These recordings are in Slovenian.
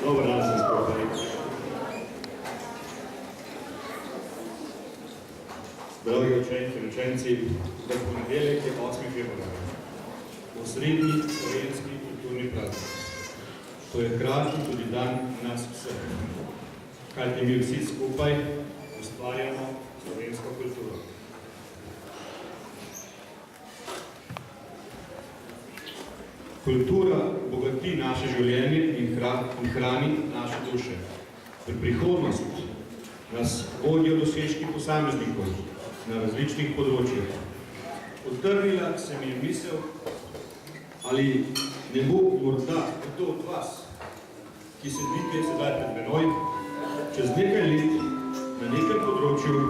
Dobar dan sem skupaj. Dragi učenci in učenci, v ponedeljek je 8. februar, osrednji slovenski kulturni praznik. To je hkrati tudi dan nas vseh, kajti mi vsi skupaj ustvarjamo slovensko kulturo. Kultura bogati naše življenje in hrani naše duše. V prihodnosti nas vodijo dosežki posameznikov na različnih področjih. Utrnila se mi je misel, ali ne bo morda kdo od vas, ki sedite sedaj pred menoj, čez nekaj let na nekem področju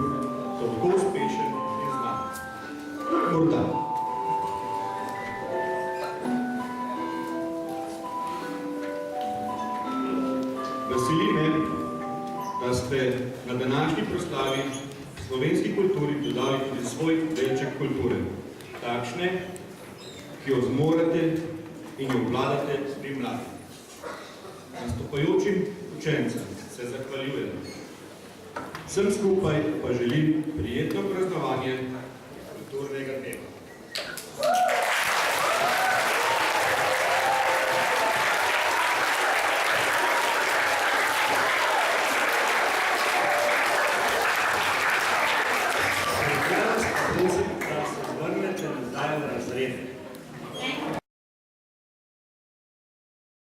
tako uspešen in znan. Morda. Veseli me, da ste na današnji proslavi slovenski kulturi dodali tudi svoj delček kulture, takšne, ki jo zmorete in jo obvladate pri mladih. Nastopajočim učencem se zahvaljujem. Vsem skupaj pa želim prijetno praznovanje kulturnega dneva. Prosim, da se vrnete nazaj v razred.